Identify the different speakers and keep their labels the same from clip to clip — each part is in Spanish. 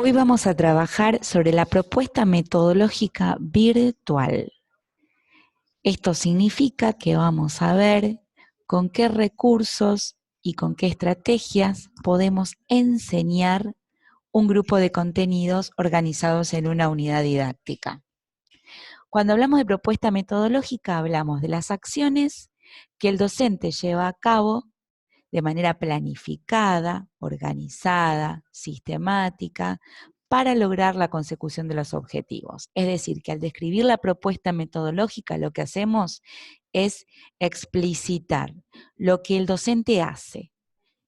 Speaker 1: Hoy vamos a trabajar sobre la propuesta metodológica virtual. Esto significa que vamos a ver con qué recursos y con qué estrategias podemos enseñar un grupo de contenidos organizados en una unidad didáctica. Cuando hablamos de propuesta metodológica, hablamos de las acciones que el docente lleva a cabo de manera planificada, organizada, sistemática, para lograr la consecución de los objetivos. Es decir, que al describir la propuesta metodológica, lo que hacemos es explicitar lo que el docente hace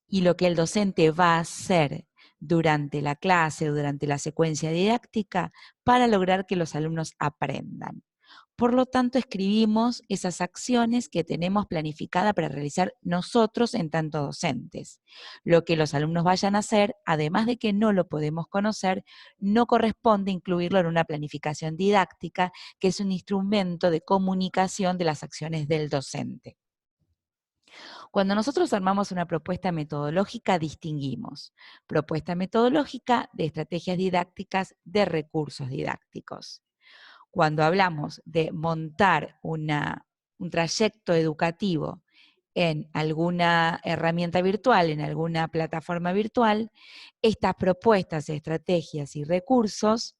Speaker 1: y lo que el docente va a hacer durante la clase o durante la secuencia didáctica para lograr que los alumnos aprendan. Por lo tanto, escribimos esas acciones que tenemos planificada para realizar nosotros en tanto docentes. Lo que los alumnos vayan a hacer, además de que no lo podemos conocer, no corresponde incluirlo en una planificación didáctica, que es un instrumento de comunicación de las acciones del docente. Cuando nosotros armamos una propuesta metodológica, distinguimos propuesta metodológica de estrategias didácticas, de recursos didácticos. Cuando hablamos de montar un trayecto educativo en alguna herramienta virtual, en alguna plataforma virtual, estas propuestas, estrategias y recursos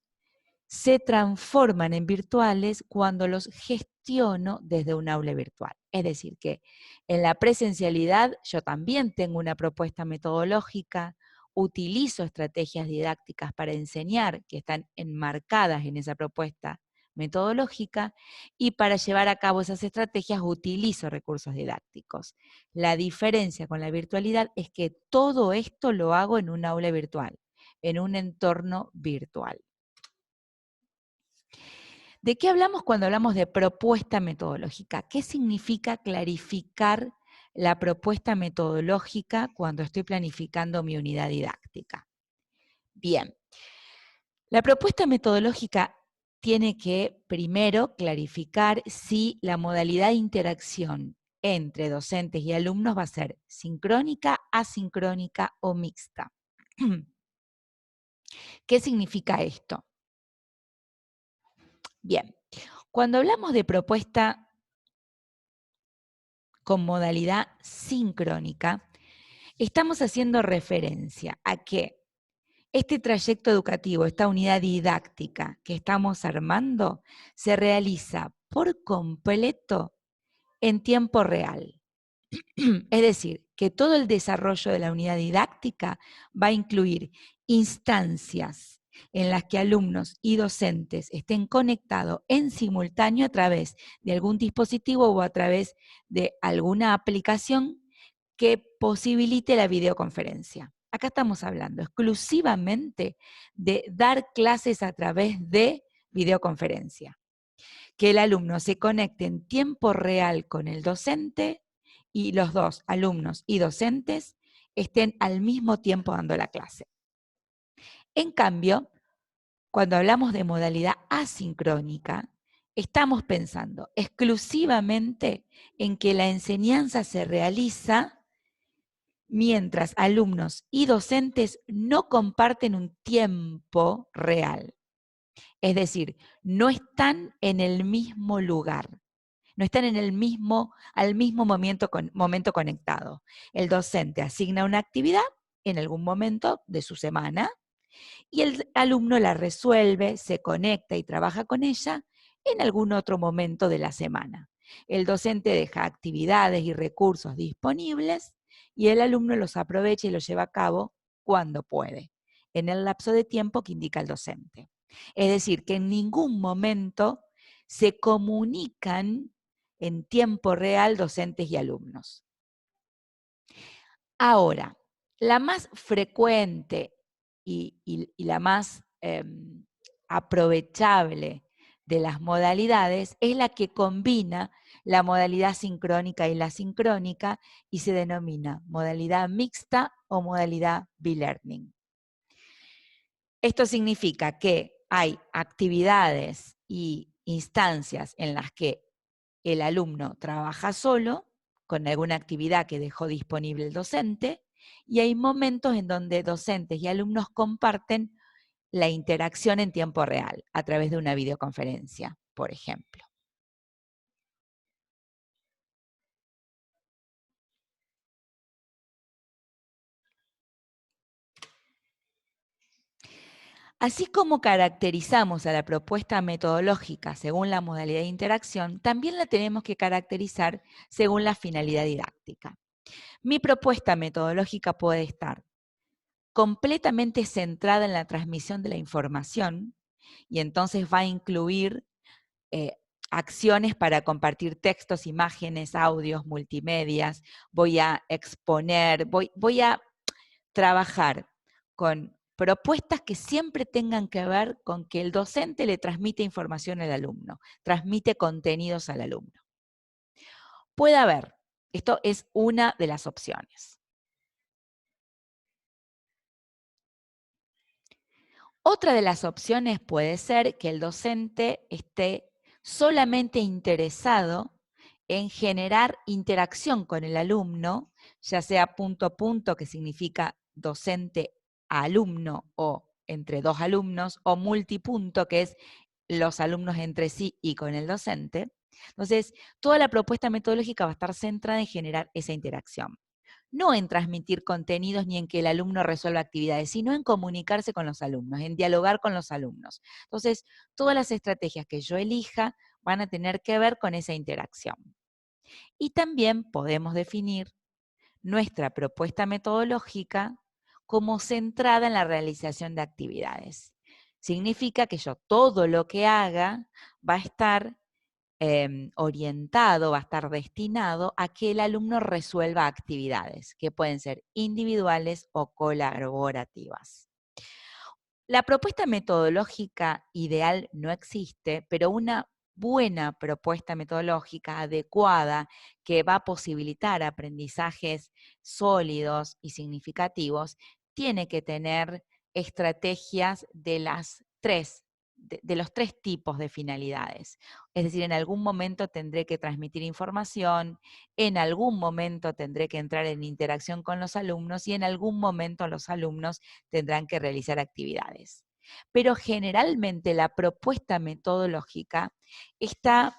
Speaker 1: se transforman en virtuales cuando los gestiono desde un aula virtual. Es decir, que en la presencialidad yo también tengo una propuesta metodológica, utilizo estrategias didácticas para enseñar que están enmarcadas en esa propuesta metodológica, y para llevar a cabo esas estrategias utilizo recursos didácticos. La diferencia con la virtualidad es que todo esto lo hago en un aula virtual, en un entorno virtual. ¿De qué hablamos cuando hablamos de propuesta metodológica? ¿Qué significa clarificar la propuesta metodológica cuando estoy planificando mi unidad didáctica? Bien, la propuesta metodológica tiene que primero clarificar si la modalidad de interacción entre docentes y alumnos va a ser sincrónica, asincrónica o mixta. ¿Qué significa esto? Bien, cuando hablamos de propuesta con modalidad sincrónica, estamos haciendo referencia a que este trayecto educativo, esta unidad didáctica que estamos armando, se realiza por completo en tiempo real. Es decir, que todo el desarrollo de la unidad didáctica va a incluir instancias en las que alumnos y docentes estén conectados en simultáneo a través de algún dispositivo o a través de alguna aplicación que posibilite la videoconferencia. Acá estamos hablando exclusivamente de dar clases a través de videoconferencia. Que el alumno se conecte en tiempo real con el docente y los dos, alumnos y docentes, estén al mismo tiempo dando la clase. En cambio, cuando hablamos de modalidad asincrónica, estamos pensando exclusivamente en que la enseñanza se realiza mientras alumnos y docentes no comparten un tiempo real. Es decir, no están en el mismo lugar, no están en al mismo momento conectado. El docente asigna una actividad en algún momento de su semana y el alumno la resuelve, se conecta y trabaja con ella en algún otro momento de la semana. El docente deja actividades y recursos disponibles y el alumno los aprovecha y los lleva a cabo cuando puede, en el lapso de tiempo que indica el docente. Es decir, que en ningún momento se comunican en tiempo real docentes y alumnos. Ahora, la más frecuente y la más aprovechable de las modalidades es la que combina la modalidad sincrónica y la asincrónica y se denomina modalidad mixta o modalidad B-Learning. Esto significa que hay actividades y instancias en las que el alumno trabaja solo, con alguna actividad que dejó disponible el docente, y hay momentos en donde docentes y alumnos comparten la interacción en tiempo real a través de una videoconferencia, por ejemplo. Así como caracterizamos a la propuesta metodológica según la modalidad de interacción, también la tenemos que caracterizar según la finalidad didáctica. Mi propuesta metodológica puede estar completamente centrada en la transmisión de la información y entonces va a incluir acciones para compartir textos, imágenes, audios, multimedias, voy a exponer, voy a trabajar con propuestas que siempre tengan que ver con que el docente le transmite información al alumno, transmite contenidos al alumno. Puede haber, esto es una de las opciones. Otra de las opciones puede ser que el docente esté solamente interesado en generar interacción con el alumno, ya sea punto a punto, que significa docente a alumno o entre dos alumnos, o multipunto, que es los alumnos entre sí y con el docente. Entonces, toda la propuesta metodológica va a estar centrada en generar esa interacción. No en transmitir contenidos ni en que el alumno resuelva actividades, sino en comunicarse con los alumnos, en dialogar con los alumnos. Entonces, todas las estrategias que yo elija van a tener que ver con esa interacción. Y también podemos definir nuestra propuesta metodológica como centrada en la realización de actividades. Significa que yo todo lo que haga va a estar orientado, va a estar destinado a que el alumno resuelva actividades que pueden ser individuales o colaborativas. La propuesta metodológica ideal no existe, pero una buena propuesta metodológica adecuada que va a posibilitar aprendizajes sólidos y significativos tiene que tener estrategias de los tres tipos de finalidades. Es decir, en algún momento tendré que transmitir información, en algún momento tendré que entrar en interacción con los alumnos y en algún momento los alumnos tendrán que realizar actividades. Pero generalmente la propuesta metodológica está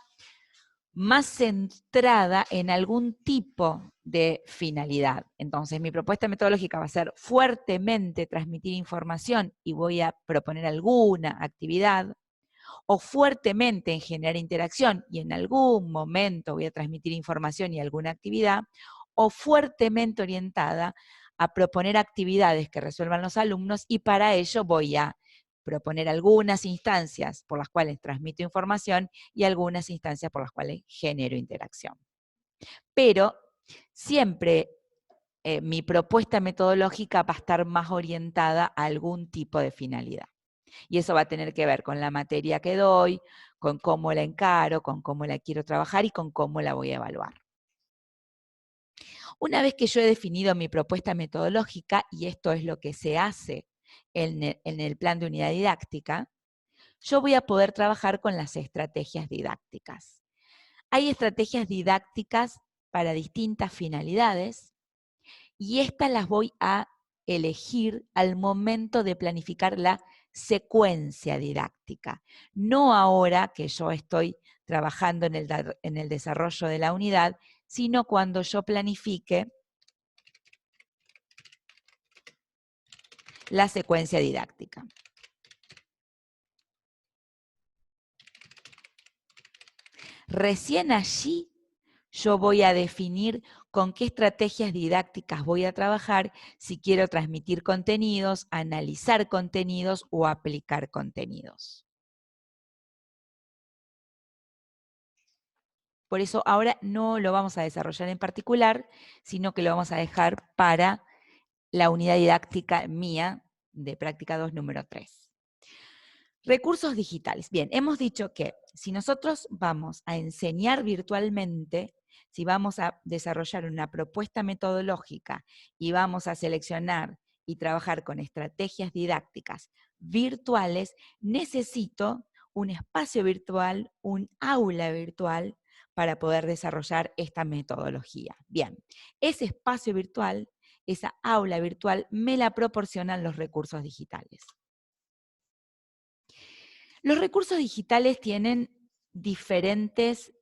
Speaker 1: más centrada en algún tipo de finalidad. Entonces, mi propuesta metodológica va a ser fuertemente transmitir información y voy a proponer alguna actividad, o fuertemente en generar interacción y en algún momento voy a transmitir información y alguna actividad, o fuertemente orientada a proponer actividades que resuelvan los alumnos y para ello voy a proponer algunas instancias por las cuales transmito información y algunas instancias por las cuales genero interacción. Pero siempre mi propuesta metodológica va a estar más orientada a algún tipo de finalidad. Y eso va a tener que ver con la materia que doy, con cómo la encaro, con cómo la quiero trabajar y con cómo la voy a evaluar. Una vez que yo he definido mi propuesta metodológica, y esto es lo que se hace en el plan de unidad didáctica, yo voy a poder trabajar con las estrategias didácticas. Hay estrategias didácticas para distintas finalidades y estas las voy a elegir al momento de planificar la secuencia didáctica. No ahora que yo estoy trabajando en el desarrollo de la unidad, sino cuando yo planifique la secuencia didáctica. Recién allí yo voy a definir con qué estrategias didácticas voy a trabajar si quiero transmitir contenidos, analizar contenidos o aplicar contenidos. Por eso ahora no lo vamos a desarrollar en particular, sino que lo vamos a dejar para la unidad didáctica mía de práctica 2, número 3. Recursos digitales. Bien, hemos dicho que si nosotros vamos a enseñar virtualmente, si vamos a desarrollar una propuesta metodológica y vamos a seleccionar y trabajar con estrategias didácticas virtuales, necesito un espacio virtual, un aula virtual para poder desarrollar esta metodología. Bien, ese espacio virtual, esa aula virtual, me la proporcionan los recursos digitales. Los recursos digitales tienen diferentes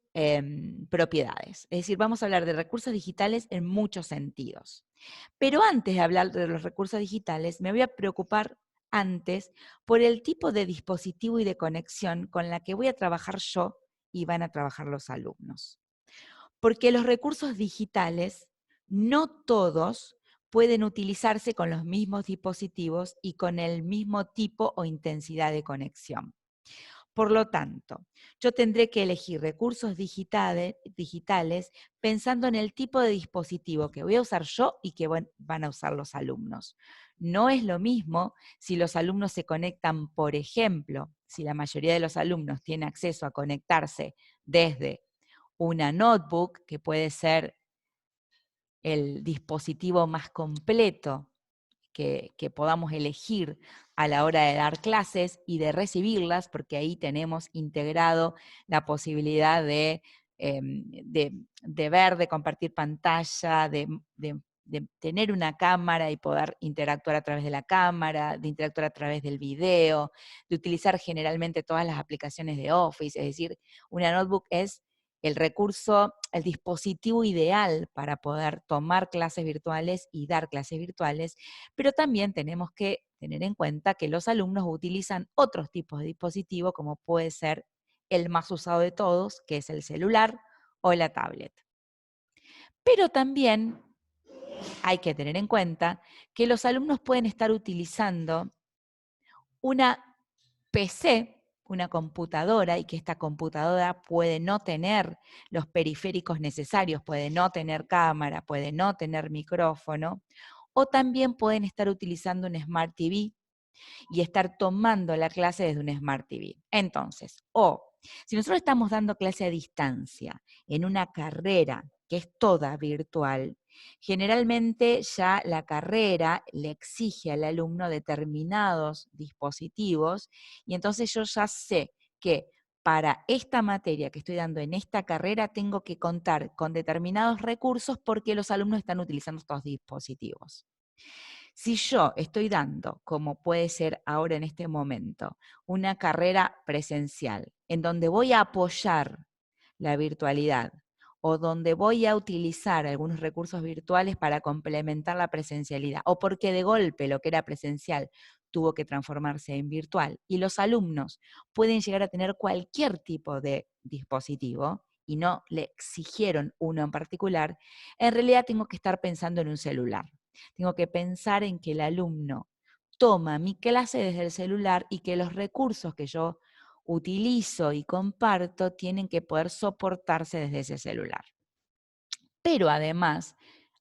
Speaker 1: propiedades. Es decir, vamos a hablar de recursos digitales en muchos sentidos. Pero antes de hablar de los recursos digitales, me voy a preocupar antes por el tipo de dispositivo y de conexión con la que voy a trabajar yo y van a trabajar los alumnos. Porque los recursos digitales, no todos pueden utilizarse con los mismos dispositivos y con el mismo tipo o intensidad de conexión. Por lo tanto, yo tendré que elegir recursos digitales pensando en el tipo de dispositivo que voy a usar yo y que van a usar los alumnos. No es lo mismo si los alumnos se conectan, por ejemplo, si la mayoría de los alumnos tiene acceso a conectarse desde una notebook, que puede ser el dispositivo más completo que podamos elegir a la hora de dar clases y de recibirlas, porque ahí tenemos integrado la posibilidad de ver, de compartir pantalla, de tener una cámara y poder interactuar a través de la cámara, de interactuar a través del video, de utilizar generalmente todas las aplicaciones de Office, es decir, una notebook es el recurso, el dispositivo ideal para poder tomar clases virtuales y dar clases virtuales, pero también tenemos que tener en cuenta que los alumnos utilizan otros tipos de dispositivos, como puede ser el más usado de todos, que es el celular o la tablet. Pero también hay que tener en cuenta que los alumnos pueden estar utilizando una PC, una computadora, y que esta computadora puede no tener los periféricos necesarios, puede no tener cámara, puede no tener micrófono, o también pueden estar utilizando un Smart TV y estar tomando la clase desde un Smart TV. Entonces, si nosotros estamos dando clase a distancia en una carrera que es toda virtual, generalmente ya la carrera le exige al alumno determinados dispositivos y entonces yo ya sé que para esta materia que estoy dando en esta carrera tengo que contar con determinados recursos porque los alumnos están utilizando estos dispositivos. Si yo estoy dando, como puede ser ahora en este momento, una carrera presencial, en donde voy a apoyar la virtualidad o donde voy a utilizar algunos recursos virtuales para complementar la presencialidad, o porque de golpe lo que era presencial tuvo que transformarse en virtual, y los alumnos pueden llegar a tener cualquier tipo de dispositivo y no le exigieron uno en particular, en realidad tengo que estar pensando en un celular. Tengo que pensar en que el alumno toma mi clase desde el celular y que los recursos que yo utilizo y comparto tienen que poder soportarse desde ese celular. Pero además,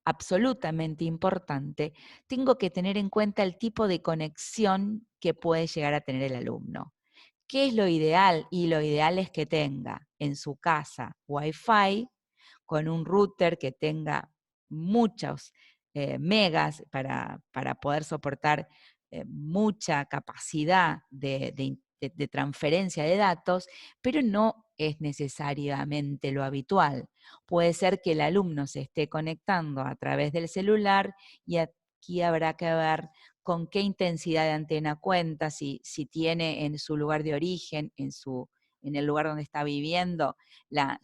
Speaker 1: absolutamente importante, tengo que tener en cuenta el tipo de conexión que puede llegar a tener el alumno. ¿Qué es lo ideal? Y lo ideal es que tenga en su casa Wi-Fi con un router que tenga muchos megas para poder soportar mucha capacidad de transferencia de datos, pero no es necesariamente lo habitual. Puede ser que el alumno se esté conectando a través del celular y aquí habrá que ver con qué intensidad de antena cuenta, si tiene en su lugar de origen, en el lugar donde está viviendo, la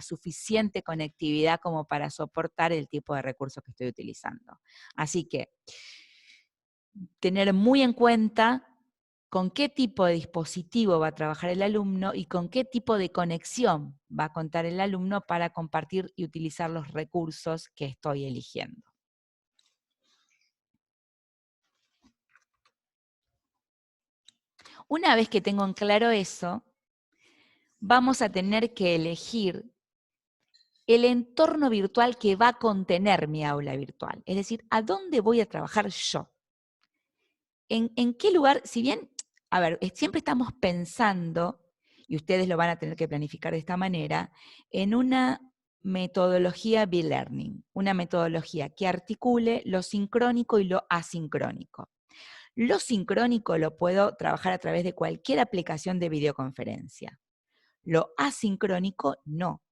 Speaker 1: suficiente conectividad como para soportar el tipo de recursos que estoy utilizando. Así que tener muy en cuenta con qué tipo de dispositivo va a trabajar el alumno y con qué tipo de conexión va a contar el alumno para compartir y utilizar los recursos que estoy eligiendo. Una vez que tengo en claro eso, vamos a tener que elegir el entorno virtual que va a contener mi aula virtual. Es decir, ¿a dónde voy a trabajar yo? ¿En qué lugar? Si bien, a ver, siempre estamos pensando, y ustedes lo van a tener que planificar de esta manera, en una metodología B-Learning, una metodología que articule lo sincrónico y lo asincrónico. Lo sincrónico lo puedo trabajar a través de cualquier aplicación de videoconferencia. Lo asincrónico no.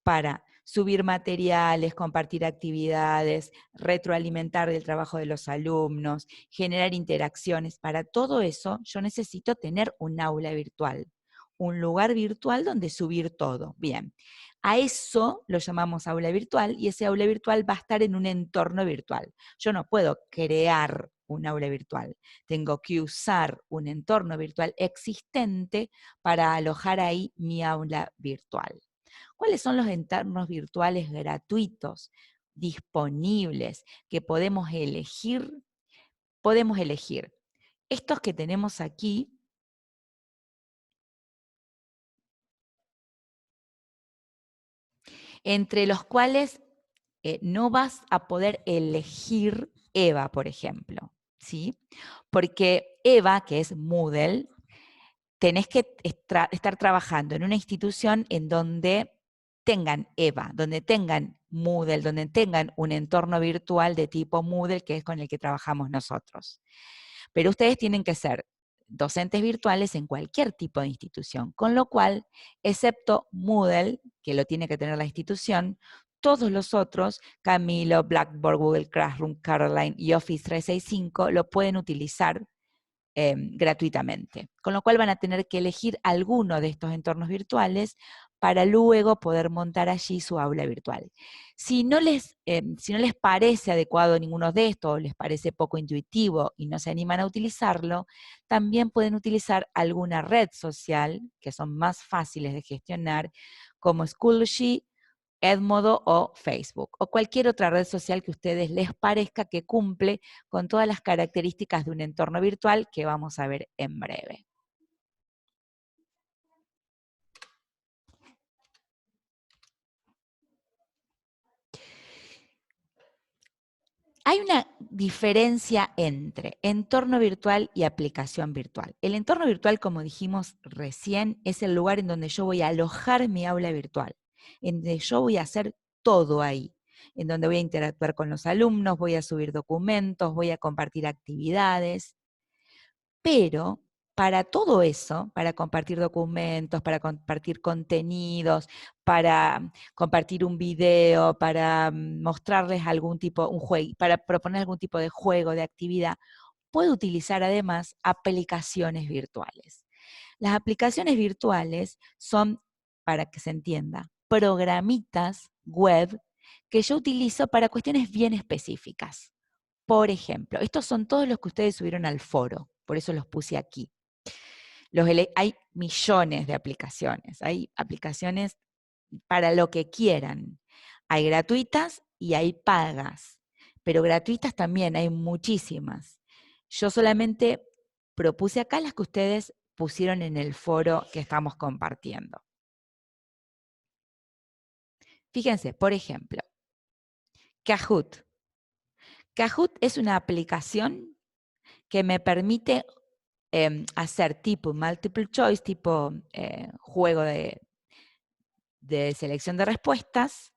Speaker 1: Para subir materiales, compartir actividades, retroalimentar el trabajo de los alumnos, generar interacciones. Para todo eso yo necesito tener un aula virtual, un lugar virtual donde subir todo. Bien, a eso lo llamamos aula virtual y ese aula virtual va a estar en un entorno virtual. Yo no puedo crear un aula virtual, tengo que usar un entorno virtual existente para alojar ahí mi aula virtual. ¿Cuáles son los entornos virtuales gratuitos disponibles que podemos elegir? Podemos elegir estos que tenemos aquí, entre los cuales no vas a poder elegir EVA, por ejemplo, ¿sí? Porque EVA, que es Moodle, tenés que estar trabajando en una institución en donde tengan EVA, donde tengan Moodle, donde tengan un entorno virtual de tipo Moodle, que es con el que trabajamos nosotros. Pero ustedes tienen que ser docentes virtuales en cualquier tipo de institución, con lo cual, excepto Moodle, que lo tiene que tener la institución, todos los otros, Camilo, Blackboard, Google Classroom, Caroline y Office 365, lo pueden utilizar gratuitamente. Con lo cual van a tener que elegir alguno de estos entornos virtuales para luego poder montar allí su aula virtual. Si no les parece adecuado ninguno de estos, o les parece poco intuitivo y no se animan a utilizarlo, también pueden utilizar alguna red social, que son más fáciles de gestionar, como Schoology, Edmodo o Facebook, o cualquier otra red social que a ustedes les parezca que cumple con todas las características de un entorno virtual que vamos a ver en breve. Hay una diferencia entre entorno virtual y aplicación virtual. El entorno virtual, como dijimos recién, es el lugar en donde yo voy a alojar mi aula virtual, en donde yo voy a hacer todo ahí, en donde voy a interactuar con los alumnos, voy a subir documentos, voy a compartir actividades. Pero para todo eso, para compartir documentos, para compartir contenidos, para compartir un video, para mostrarles algún tipo, un juego, para proponer algún tipo de juego, de actividad, puedo utilizar además aplicaciones virtuales. Las aplicaciones virtuales son, para que se entienda, programitas web que yo utilizo para cuestiones bien específicas. Por ejemplo, estos son todos los que ustedes subieron al foro, por eso los puse aquí. Hay millones de aplicaciones, hay aplicaciones para lo que quieran. Hay gratuitas y hay pagas, pero gratuitas también hay muchísimas. Yo solamente propuse acá las que ustedes pusieron en el foro que estamos compartiendo. Fíjense, por ejemplo, Kahoot. Kahoot es una aplicación que me permite hacer tipo multiple choice, tipo juego de selección de respuestas,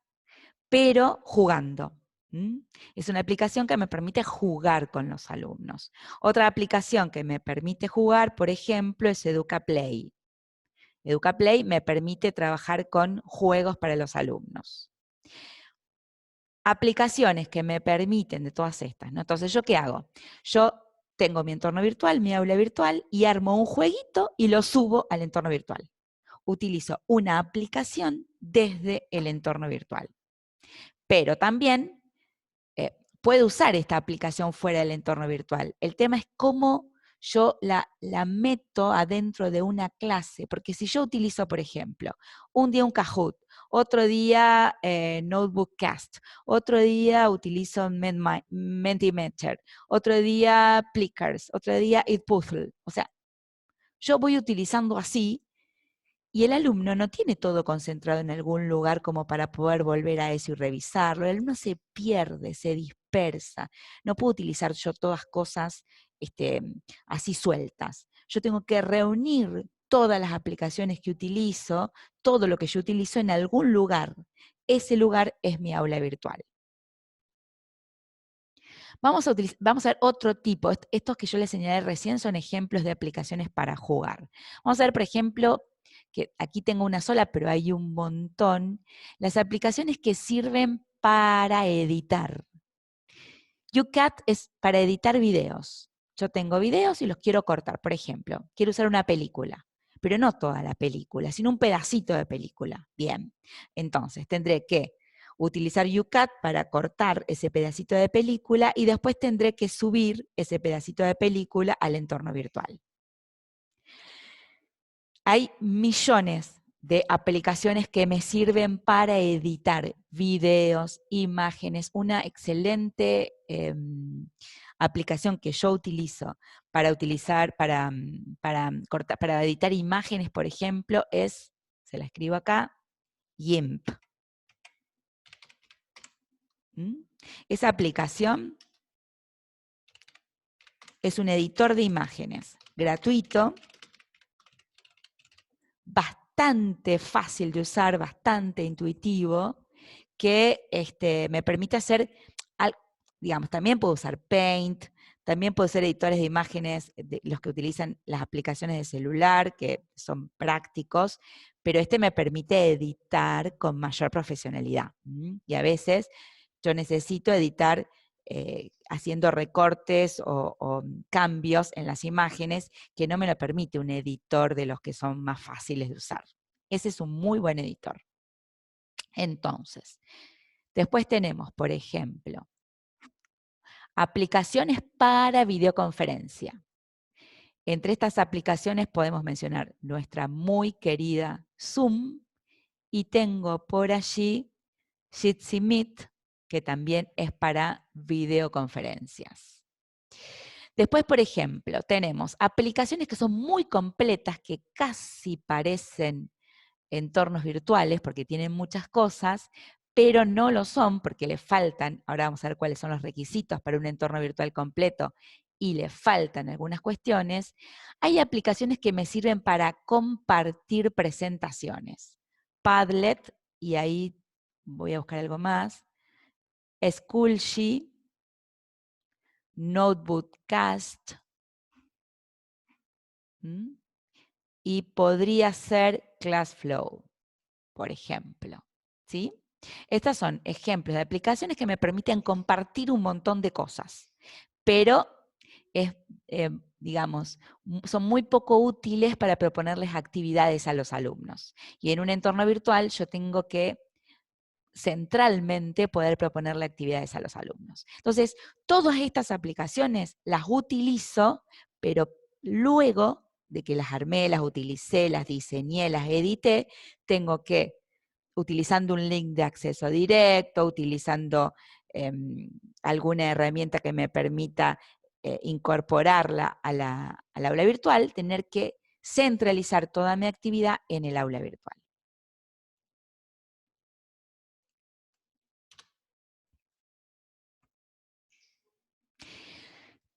Speaker 1: pero jugando. Es una aplicación que me permite jugar con los alumnos. Otra aplicación que me permite jugar, por ejemplo, es EducaPlay. EducaPlay me permite trabajar con juegos para los alumnos. Aplicaciones que me permiten de todas estas, ¿no? Entonces, ¿yo qué hago? Yo tengo mi entorno virtual, mi aula virtual, y armo un jueguito y lo subo al entorno virtual. Utilizo una aplicación desde el entorno virtual. Pero también puedo usar esta aplicación fuera del entorno virtual. El tema es cómo yo la meto adentro de una clase, porque si yo utilizo, por ejemplo, un día un Kahoot, otro día Notebookcast, otro día utilizo Mentimeter, otro día Plickers, otro día Edpuzzle, o sea, yo voy utilizando así y el alumno no tiene todo concentrado en algún lugar como para poder volver a eso y revisarlo. El alumno se pierde, se dispersa. No puedo utilizar yo todas cosas así sueltas. Yo tengo que reunir todas las aplicaciones que utilizo, todo lo que yo utilizo en algún lugar. Ese lugar es mi aula virtual. Vamos a ver otro tipo. Estos que yo les señalé recién son ejemplos de aplicaciones para jugar. Vamos a ver, por ejemplo, que aquí tengo una sola, pero hay un montón, las aplicaciones que sirven para editar. UCAT es para editar videos. Yo tengo videos y los quiero cortar. Por ejemplo, quiero usar una película, pero no toda la película, sino un pedacito de película. Bien, entonces tendré que utilizar UCAT para cortar ese pedacito de película y después tendré que subir ese pedacito de película al entorno virtual. Hay millones de aplicaciones que me sirven para editar videos, imágenes. Una excelente aplicación que yo utilizo para para editar imágenes, por ejemplo, es, se la escribo acá, GIMP. Esa aplicación es un editor de imágenes gratuito, bastante fácil de usar, bastante intuitivo, que me permite hacer, digamos, también puedo usar Paint, también puedo usar editores de imágenes, los que utilizan las aplicaciones de celular, que son prácticos, pero me permite editar con mayor profesionalidad. Y a veces yo necesito editar haciendo recortes o cambios en las imágenes que no me lo permite un editor de los que son más fáciles de usar. Ese es un muy buen editor. Entonces, después tenemos, por ejemplo, aplicaciones para videoconferencia. Entre estas aplicaciones podemos mencionar nuestra muy querida Zoom y tengo por allí Jitsi Meet, que también es para videoconferencias. Después, por ejemplo, tenemos aplicaciones que son muy completas, que casi parecen entornos virtuales porque tienen muchas cosas, pero no lo son porque le faltan, ahora vamos a ver cuáles son los requisitos para un entorno virtual completo, y le faltan algunas cuestiones. Hay aplicaciones que me sirven para compartir presentaciones. Padlet, y ahí voy a buscar algo más, Schoology, Notebookcast, y podría ser ClassFlow, por ejemplo. ¿Sí? Estos son ejemplos de aplicaciones que me permiten compartir un montón de cosas, pero digamos, son muy poco útiles para proponerles actividades a los alumnos. Y en un entorno virtual yo tengo que centralmente poder proponerle actividades a los alumnos. Entonces, todas estas aplicaciones las utilizo, pero luego de que las armé, las utilicé, las diseñé, las edité, tengo que, utilizando un link de acceso directo, utilizando alguna herramienta que me permita incorporarla al aula virtual, tener que centralizar toda mi actividad en el aula virtual.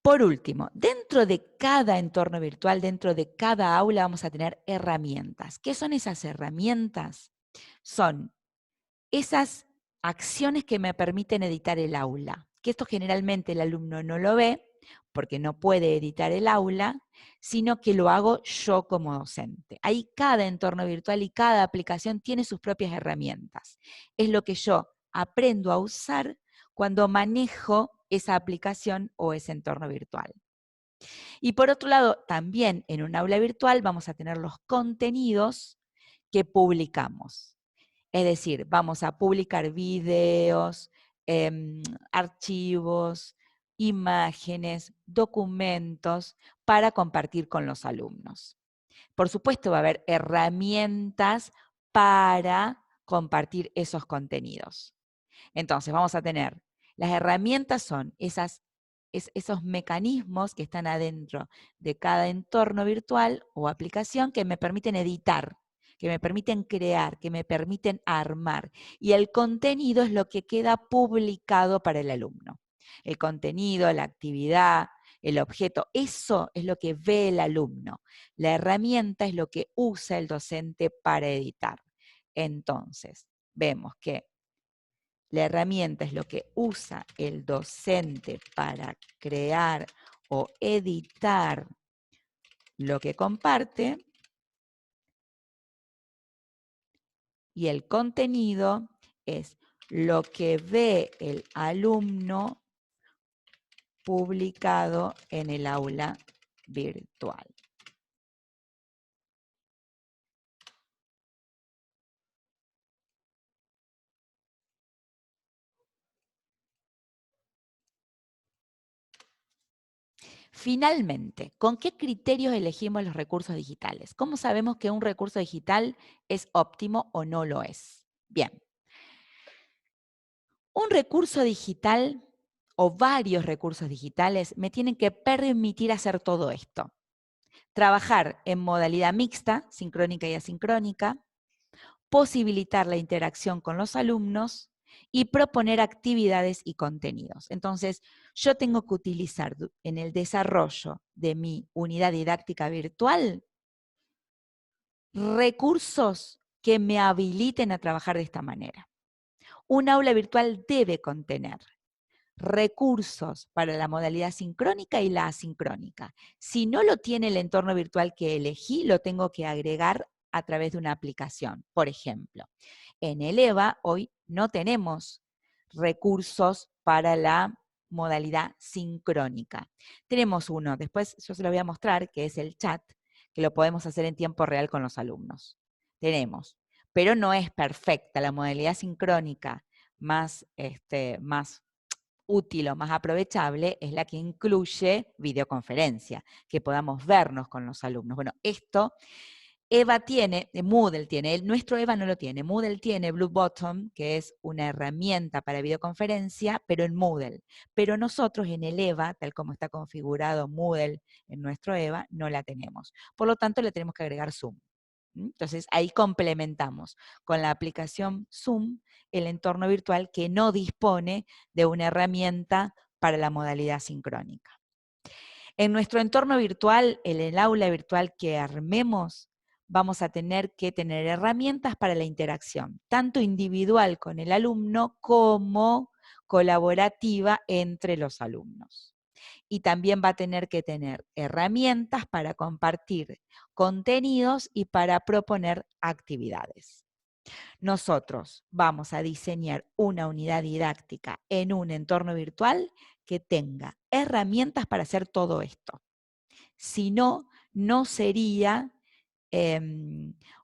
Speaker 1: Por último, dentro de cada entorno virtual, dentro de cada aula vamos a tener herramientas. ¿Qué son esas herramientas? Son esas acciones que me permiten editar el aula, que esto generalmente el alumno no lo ve porque no puede editar el aula, sino que lo hago yo como docente. Ahí cada entorno virtual y cada aplicación tiene sus propias herramientas. Es lo que yo aprendo a usar cuando manejo esa aplicación o ese entorno virtual. Y por otro lado, también en un aula virtual vamos a tener los contenidos que publicamos. Es decir, vamos a publicar videos, archivos, imágenes, documentos para compartir con los alumnos. Por supuesto, va a haber herramientas para compartir esos contenidos. Entonces, vamos a tener, las herramientas son esos mecanismos que están adentro de cada entorno virtual o aplicación que me permiten editar, que me permiten crear, que me permiten armar. Y el contenido es lo que queda publicado para el alumno. El contenido, la actividad, el objeto, eso es lo que ve el alumno. La herramienta es lo que usa el docente para editar. Entonces, vemos que la herramienta es lo que usa el docente para crear o editar lo que comparte. y el contenido es lo que ve el alumno publicado en el aula virtual. Finalmente, ¿con qué criterios elegimos los recursos digitales? ¿Cómo sabemos que un recurso digital es óptimo o no lo es? Bien, un recurso digital o varios recursos digitales me tienen que permitir hacer todo esto. Trabajar en modalidad mixta, sincrónica y asincrónica, posibilitar la interacción con los alumnos y proponer actividades y contenidos. Entonces, yo tengo que utilizar en el desarrollo de mi unidad didáctica virtual recursos que me habiliten a trabajar de esta manera. Un aula virtual debe contener recursos para la modalidad sincrónica y la asincrónica. Si no lo tiene el entorno virtual que elegí, lo tengo que agregar a través de una aplicación. Por ejemplo, en el EVA hoy no tenemos recursos para la modalidad sincrónica. Tenemos uno, después yo se lo voy a mostrar, que es el chat, que lo podemos hacer en tiempo real con los alumnos. Tenemos, pero no es perfecta. La modalidad sincrónica más útil o más aprovechable es la que incluye videoconferencia, que podamos vernos con los alumnos. Bueno, esto EVA tiene, Moodle tiene, nuestro EVA no lo tiene. Moodle tiene Blue Bottom, que es una herramienta para videoconferencia, pero en Moodle. Pero nosotros en el EVA, tal como está configurado Moodle en nuestro EVA, no la tenemos. Por lo tanto, le tenemos que agregar Zoom. Entonces, ahí complementamos con la aplicación Zoom el entorno virtual que no dispone de una herramienta para la modalidad sincrónica. En nuestro entorno virtual, en el aula virtual que armemos, vamos a tener que tener herramientas para la interacción, tanto individual con el alumno como colaborativa entre los alumnos. Y también va a tener que tener herramientas para compartir contenidos y para proponer actividades. Nosotros vamos a diseñar una unidad didáctica en un entorno virtual que tenga herramientas para hacer todo esto. Si no, no sería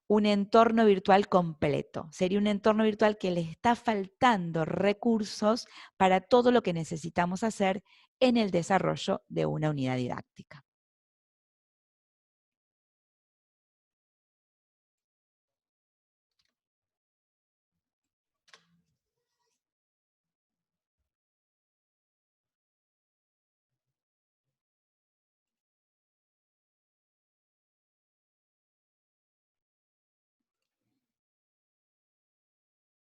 Speaker 1: un entorno virtual completo. Sería un entorno virtual que le está faltando recursos para todo lo que necesitamos hacer en el desarrollo de una unidad didáctica.